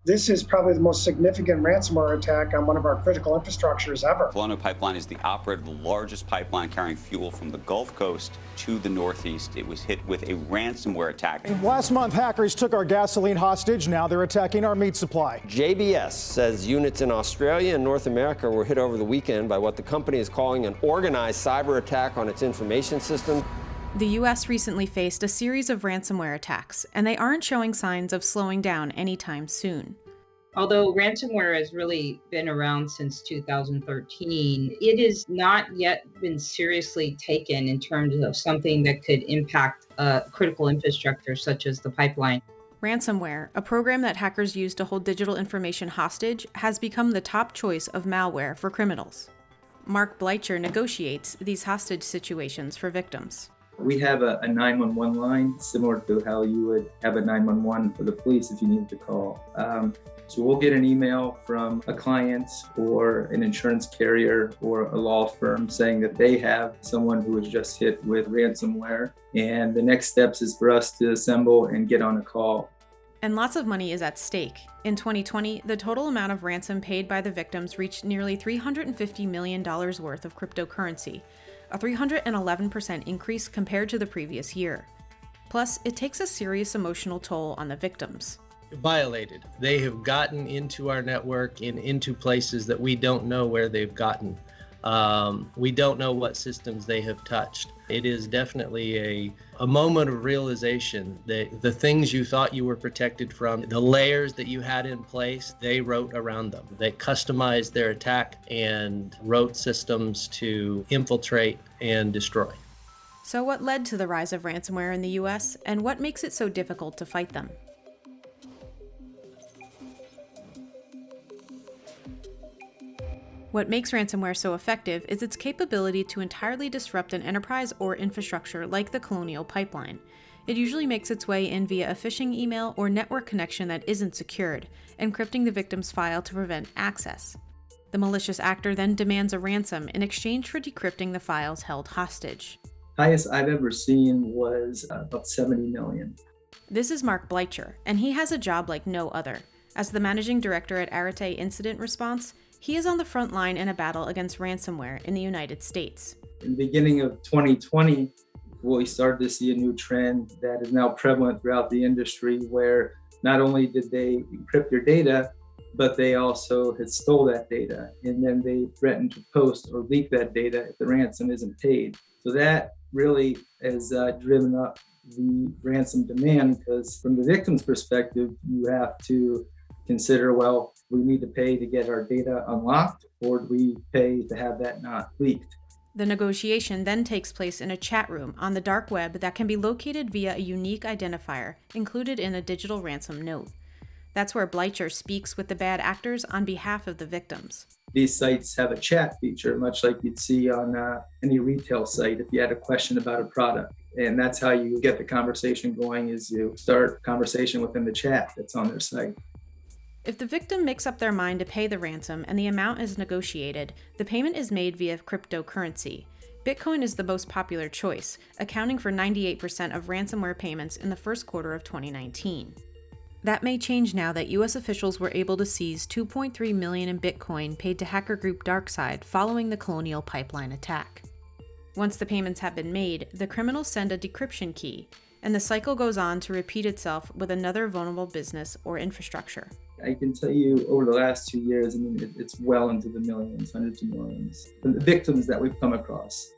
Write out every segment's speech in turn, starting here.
This is probably the most significant ransomware attack on one of our critical infrastructures ever. Colonial Pipeline is the operator of the largest pipeline carrying fuel from the Gulf Coast to the Northeast. It was hit with a ransomware attack. Last month, hackers took our gasoline hostage. Now they're attacking our meat supply. JBS says units in Australia and North America were hit over the weekend by what the company is calling an organized cyber attack on its information system. The U.S. recently faced a series of ransomware attacks, and they aren't showing signs of slowing down anytime soon. Although ransomware has really been around since 2013, it has not yet been seriously taken in terms of something that could impact critical infrastructure such as the pipeline. Ransomware, a program that hackers use to hold digital information hostage, has become the top choice of malware for criminals. Mark Bleicher negotiates these hostage situations for victims. We have a 911 line, similar to how you would have a 911 for the police if you needed to call. So we'll get an email from a client or an insurance carrier or a law firm saying that they have someone who was just hit with ransomware. And the next steps is for us to assemble and get on a call. And lots of money is at stake. In 2020, the total amount of ransom paid by the victims reached nearly $350 million worth of cryptocurrency, a 311% increase compared to the previous year. Plus, it takes a serious emotional toll on the victims. Violated. They have gotten into our network and into places that we don't know where they've gotten. We don't know what systems they have touched. It is definitely a moment of realization that the things you thought you were protected from, the layers that you had in place, they wrote around them. They customized their attack and wrote systems to infiltrate and destroy. So what led to the rise of ransomware in the US, and what makes it so difficult to fight them? What makes ransomware so effective is its capability to entirely disrupt an enterprise or infrastructure like the Colonial Pipeline. It usually makes its way in via a phishing email or network connection that isn't secured, encrypting the victim's file to prevent access. The malicious actor then demands a ransom in exchange for decrypting the files held hostage. Highest I've ever seen was about 70 million. This is Mark Bleicher, and he has a job like no other. As the managing director at R-N.Y Incident Response, he is on the front line in a battle against ransomware in the United States. In the beginning of 2020, we started to see a new trend that is now prevalent throughout the industry, where not only did they encrypt your data, but they also had stole that data, and then they threatened to post or leak that data if the ransom isn't paid. So that really has driven up the ransom demand, because from the victim's perspective, you have to consider, well, we need to pay to get our data unlocked, or do we pay to have that not leaked? The negotiation then takes place in a chat room on the dark web that can be located via a unique identifier included in a digital ransom note. That's where Bleicher speaks with the bad actors on behalf of the victims. These sites have a chat feature, much like you'd see on any retail site if you had a question about a product. And that's how you get the conversation going, is you start conversation within the chat that's on their site. If the victim makes up their mind to pay the ransom and the amount is negotiated, the payment is made via cryptocurrency. Bitcoin is the most popular choice, accounting for 98% of ransomware payments in the first quarter of 2019. That may change now that U.S. officials were able to seize $2.3 million in Bitcoin paid to hacker group DarkSide following the Colonial Pipeline attack. Once the payments have been made, the criminals send a decryption key, and the cycle goes on to repeat itself with another vulnerable business or infrastructure. I can tell you over the last 2 years, it's well into the millions, hundreds of millions, the victims that we've come across.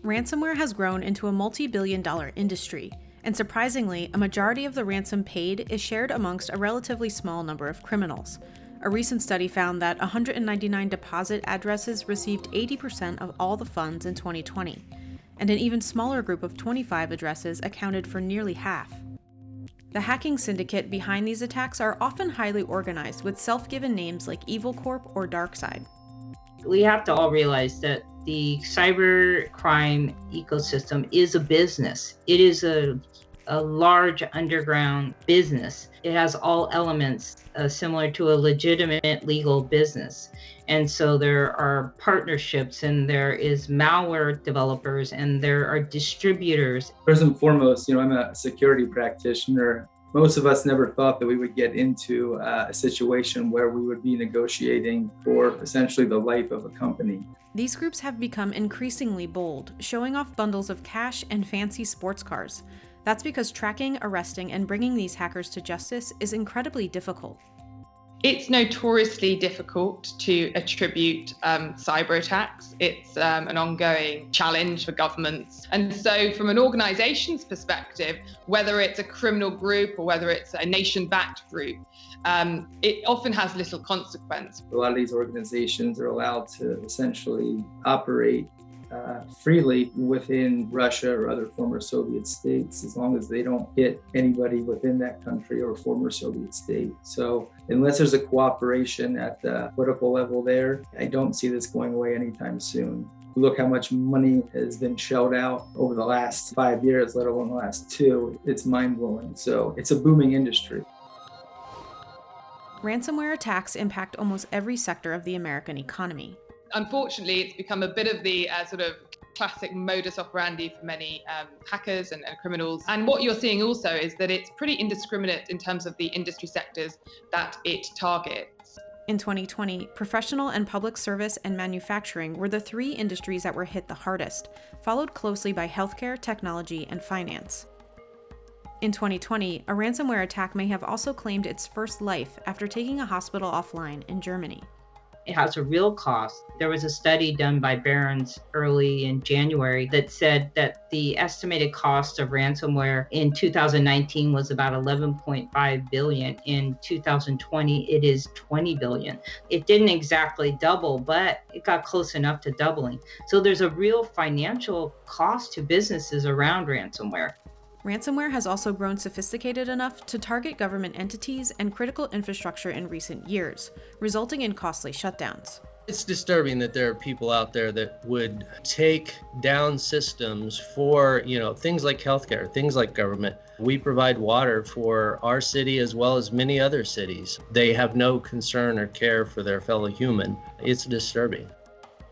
Ransomware has grown into a multi-billion-dollar industry, and surprisingly, a majority of the ransom paid is shared amongst a relatively small number of criminals. A recent study found that 199 deposit addresses received 80% of all the funds in 2020, and an even smaller group of 25 addresses accounted for nearly half. The hacking syndicate behind these attacks are often highly organized with self-given names like Evil Corp or DarkSide. We have to all realize that the cyber crime ecosystem is a business. It is a a large underground business. It has all elements similar to a legitimate legal business. And so there are partnerships, and there is malware developers, and there are distributors. First and foremost, I'm a security practitioner. Most of us never thought that we would get into a situation where we would be negotiating for essentially the life of a company. These groups have become increasingly bold, showing off bundles of cash and fancy sports cars. That's because tracking, arresting, and bringing these hackers to justice is incredibly difficult. It's notoriously difficult to attribute cyber attacks. It's an ongoing challenge for governments. And so from an organization's perspective, whether it's a criminal group or whether it's a nation-backed group, it often has little consequence. A lot of these organizations are allowed to essentially operate freely within Russia or other former Soviet states, as long as they don't hit anybody within that country or former Soviet state. So unless there's a cooperation at the political level there, I don't see this going away anytime soon. Look how much money has been shelled out over the last 5 years, let alone the last 2. It's mind-blowing. So it's a booming industry. Ransomware attacks impact almost every sector of the American economy. Unfortunately, it's become a bit of the sort of classic modus operandi for many hackers and criminals. And what you're seeing also is that it's pretty indiscriminate in terms of the industry sectors that it targets. In 2020, professional and public service and manufacturing were the 3 industries that were hit the hardest, followed closely by healthcare, technology, and finance. In 2020, a ransomware attack may have also claimed its first life after taking a hospital offline in Germany. It has a real cost. There was a study done by Barron's early in January that said that the estimated cost of ransomware in 2019 was about 11.5 billion. In 2020, it is 20 billion. It didn't exactly double, but it got close enough to doubling. So there's a real financial cost to businesses around ransomware. Ransomware has also grown sophisticated enough to target government entities and critical infrastructure in recent years, resulting in costly shutdowns. It's disturbing that there are people out there that would take down systems for, things like healthcare, things like government. We provide water for our city as well as many other cities. They have no concern or care for their fellow human. It's disturbing.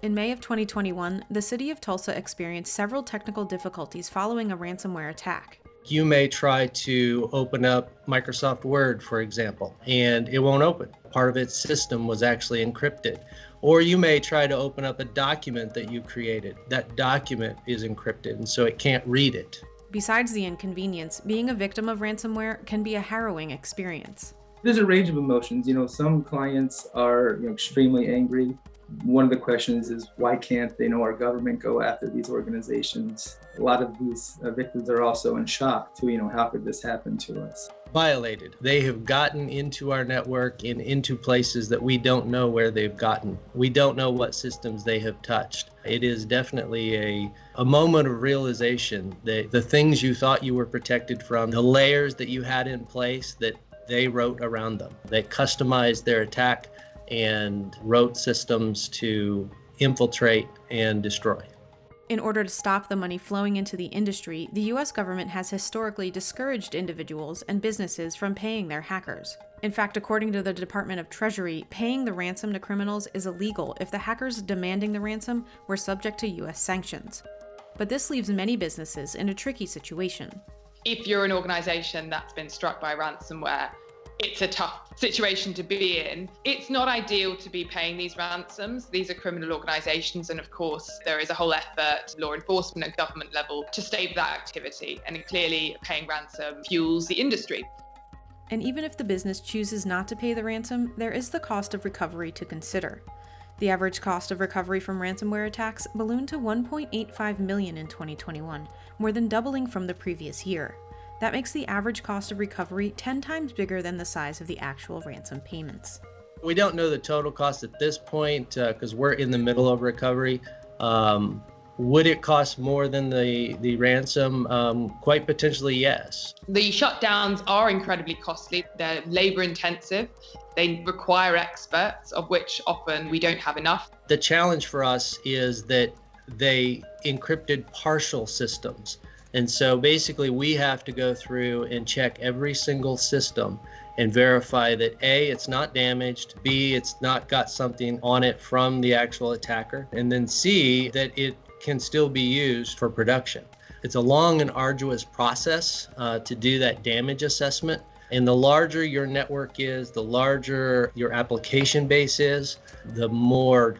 In May of 2021, the city of Tulsa experienced several technical difficulties following a ransomware attack. You may try to open up Microsoft Word, for example, and it won't open. Part of its system was actually encrypted. Or you may try to open up a document that you created. That document is encrypted, and so it can't read it. Besides the inconvenience, being a victim of ransomware can be a harrowing experience. There's a range of emotions. Some clients are extremely angry. One of the questions is, why can't our government go after these organizations? A lot of these victims are also in shock too. How could this happen to us? Violated. They have gotten into our network and into places that we don't know where they've gotten. We don't know what systems they have touched. It is definitely a moment of realization that the things you thought you were protected from, the layers that you had in place, that they wrote around them. They customized their attack and wrote systems to infiltrate and destroy. In order to stop the money flowing into the industry, the U.S. government has historically discouraged individuals and businesses from paying their hackers. In fact, according to the Department of Treasury, paying the ransom to criminals is illegal if the hackers demanding the ransom were subject to U.S. sanctions. But this leaves many businesses in a tricky situation. If you're an organization that's been struck by ransomware, it's a tough situation to be in. It's not ideal to be paying these ransoms. These are criminal organizations, and of course, there is a whole effort, law enforcement at government level, to stave that activity. And clearly, paying ransom fuels the industry. And even if the business chooses not to pay the ransom, there is the cost of recovery to consider. The average cost of recovery from ransomware attacks ballooned to $1.85 million in 2021, more than doubling from the previous year. That makes the average cost of recovery 10 times bigger than the size of the actual ransom payments. We don't know the total cost at this point because we're in the middle of recovery. Would it cost more than the ransom? Quite potentially, yes. The shutdowns are incredibly costly. They're labor intensive. They require experts, of which often we don't have enough. The challenge for us is that they encrypted partial systems. And so basically we have to go through and check every single system and verify that A, it's not damaged, B, it's not got something on it from the actual attacker, and then C, that it can still be used for production. It's a long and arduous process to do that damage assessment. And the larger your network is, the larger your application base is, the more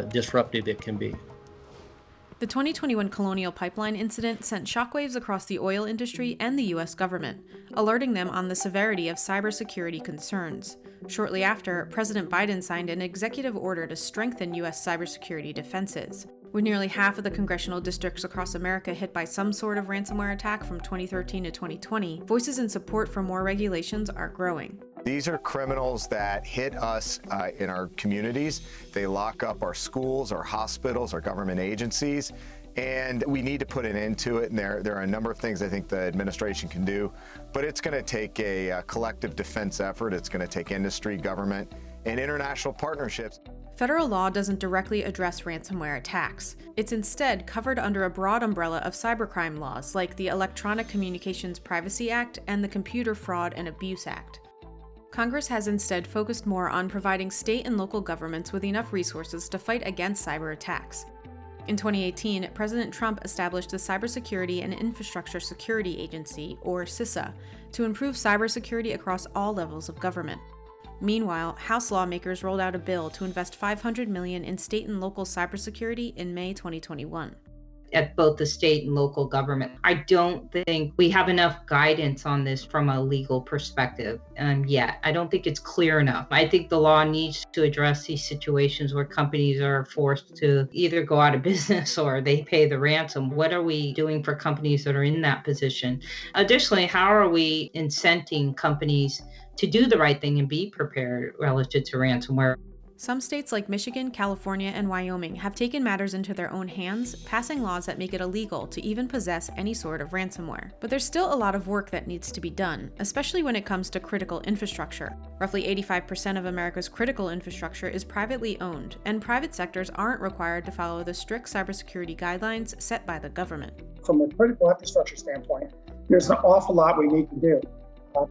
disruptive it can be. The 2021 Colonial Pipeline incident sent shockwaves across the oil industry and the U.S. government, alerting them on the severity of cybersecurity concerns. Shortly after, President Biden signed an executive order to strengthen U.S. cybersecurity defenses. With nearly half of the congressional districts across America hit by some sort of ransomware attack from 2013 to 2020, voices in support for more regulations are growing. These are criminals that hit us in our communities. They lock up our schools, our hospitals, our government agencies, and we need to put an end to it. And there are a number of things I think the administration can do, but it's going to take a collective defense effort. It's going to take industry, government, and international partnerships. Federal law doesn't directly address ransomware attacks. It's instead covered under a broad umbrella of cybercrime laws like the Electronic Communications Privacy Act and the Computer Fraud and Abuse Act. Congress has instead focused more on providing state and local governments with enough resources to fight against cyber attacks. In 2018, President Trump established the Cybersecurity and Infrastructure Security Agency, or CISA, to improve cybersecurity across all levels of government. Meanwhile, House lawmakers rolled out a bill to invest $500 million in state and local cybersecurity in May 2021. At both the state and local government, I don't think we have enough guidance on this from a legal perspective yet. I don't think it's clear enough. I think the law needs to address these situations where companies are forced to either go out of business or they pay the ransom. What are we doing for companies that are in that position? Additionally, how are we incenting companies to do the right thing and be prepared relative to ransomware? Some states like Michigan, California, and Wyoming have taken matters into their own hands, passing laws that make it illegal to even possess any sort of ransomware. But there's still a lot of work that needs to be done, especially when it comes to critical infrastructure. Roughly 85% of America's critical infrastructure is privately owned, and private sectors aren't required to follow the strict cybersecurity guidelines set by the government. From a critical infrastructure standpoint, there's an awful lot we need to do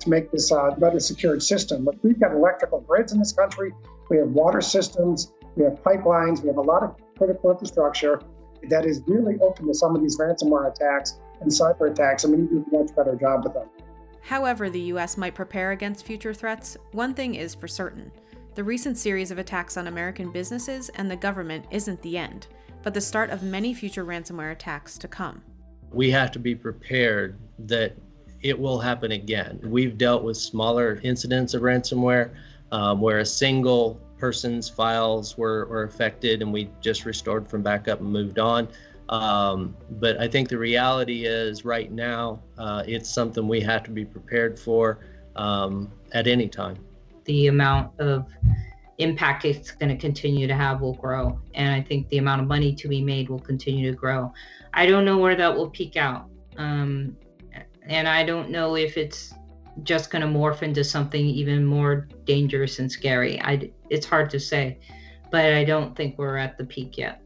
to make this a better secured system. But we've got electrical grids in this country. We have water systems, we have pipelines, we have a lot of critical infrastructure that is really open to some of these ransomware attacks and cyber attacks, and we need to do a much better job with them. However the U.S. might prepare against future threats, one thing is for certain. The recent series of attacks on American businesses and the government isn't the end, but the start of many future ransomware attacks to come. We have to be prepared that it will happen again. We've dealt with smaller incidents of ransomware where a single person's files were affected and we just restored from backup and moved on. But I think the reality is right now, it's something we have to be prepared for at any time. The amount of impact it's going to continue to have will grow. And I think the amount of money to be made will continue to grow. I don't know where that will peak out. And I don't know if it's just going to morph into something even more dangerous and scary. It's hard to say, but I don't think we're at the peak yet.